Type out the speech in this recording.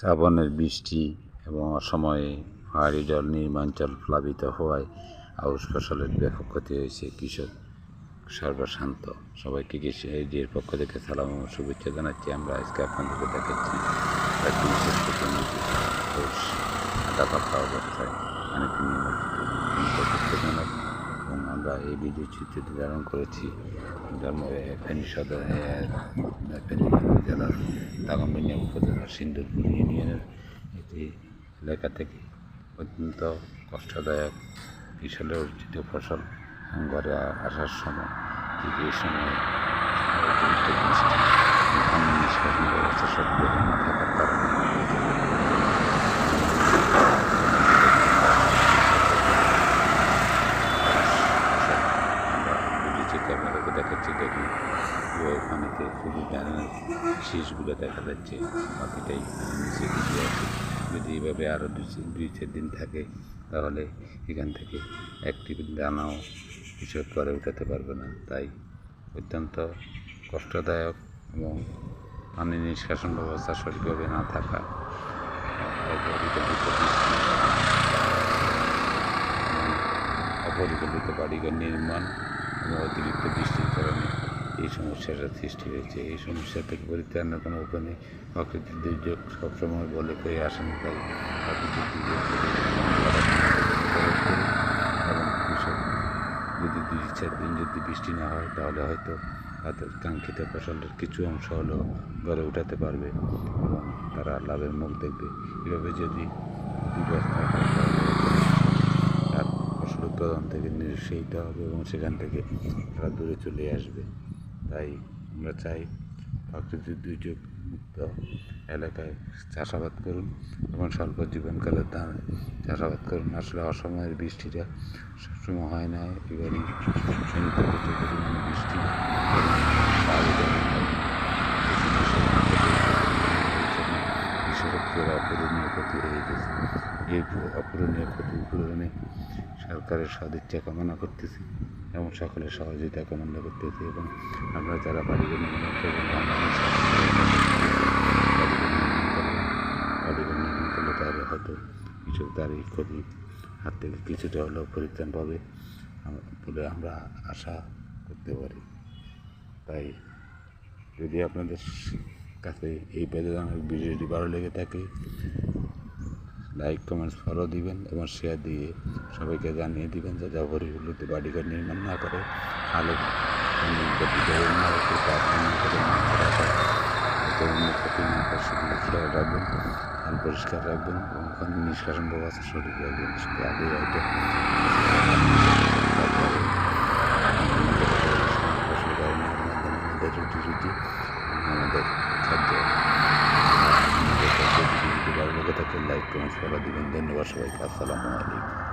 শ্রাবণের বৃষ্টি এবং অসময়ে পাহাড়ি জল নিম্নাঞ্চল প্লাবিত হওয়ায় আউশ ফসলের ব্যাপক ক্ষতি হয়েছে। কৃষক সর্বশান্ত সবাইকে কৃষি আইডির পক্ষ থেকে সালাম ও শুভেচ্ছা জানাচ্ছি। আমরা আজকে আপনাদেরকে দেখাচ্ছি আধা পাকা অবস্থায় অনেক নিম্নজনক এবং আমরা এই ভিডিও চিত্রটি ধারণ করেছি ফেনী সদর ফেনী জেলার দাগনভূঞা উপজেলার সিন্দুরপুর ইউনিয়নের একটি এলাকা থেকে। অত্যন্ত কষ্টদায়ক কৃষকের অর্জিত ফসল ঘরে আসার সময় ঠিক এই সময় অতিরিক্ত বৃষ্টি পানি নিষ্কাশন ব্যবস্থা সক্রিয় না থাকার কারণে আমরা ভিডিওতে ক্যামেরাকে দেখাচ্ছি। দেখি পানিতে খুবই ব্যানের শীষগুলো দেখা যাচ্ছে, বাকিটাই নিচে কিছু আছে। যদি এইভাবে আরও দুই চার দিন থাকে তাহলে এখান থেকে একটি দানাও কৃষক করে উঠাতে পারবে না। তাই অত্যন্ত কষ্টদায়ক এবং পানি নিষ্কাশন ব্যবস্থা সঠিকভাবে না থাকা, অপরিকল্পিত বাড়িঘর নির্মাণ এবং অতিরিক্ত বৃষ্টির কারণে এই সমস্যাটা সৃষ্টি হয়েছে। এই সমস্যা থেকে পরিত্রাণের কোনো উপায় নেই। প্রাকৃতিক দুর্যোগ সবসময় বলে করে আসেন, তাই প্রাকৃতিক দুর্যোগ এবং কৃষক যদি 2-4 দিন যদি বৃষ্টি না হয় তাহলে হয়তো তাদের কাঙ্ক্ষিত ফসলের কিছু অংশ হলেও ঘরে উঠাতে পারবে এবং তারা লাভের মুখ দেখবে। এভাবে যদি তার ফসল উৎপাদন থেকে নিরুৎসাহিত হবে এবং সেখান থেকে তারা দূরে চলে আসবে। তাই আমরা চাই প্রাকৃতিক দুর্যোগ মুক্ত এলাকায় চাষাবাদ করুন এবং স্বল্প জীবনকালের দামে চাষাবাদ করুন। আসলে অসময়ের বৃষ্টিটা সবসময় হয় না। এবারই সীমিত প্রচুর পরিমাণে বৃষ্টি কৃষকের অপূরণীয় ক্ষতি হয়ে গেছে। এই অপূরণীয় ক্ষতি পূরণে সরকারের সদিচ্ছা কামনা করতেছি এবং সকলের সহযোগিতা কামনা করতেছি। এবং আমরা যারা বাড়িঘর নির্মাণ করলে তাহলে হয়তো কৃষক তার এই ক্ষতির হাত থেকে কিছুটা হলেও পরিত্রাণ পাবে বলে আমরা আশা করতে পারি। তাই যদি আপনাদের কাছে এই বেদনার ভিডিওটি ভালো লেগে থাকে, লাইক কমেন্টস ফলো দিবেন এবং শেয়ার দিয়ে সবাইকে জানিয়ে দিবেন যাতে অপরিকল্পিত বাড়িঘর নির্মাণ না করে, আলো খেয়াল রাখবেন, খাল পরিষ্কার রাখবেন এবং পানি নিষ্কাশন ব্যবস্থা সঠিক রাখবেন। আগে হয়তো আমাদের রুটি আমাদের খাদ্য ভালো লেগে থাকে লাইক কমেন্টস ফলো দিবেন। ধন্যবাদ সবাইকে। আসসালামু আলাইকুম।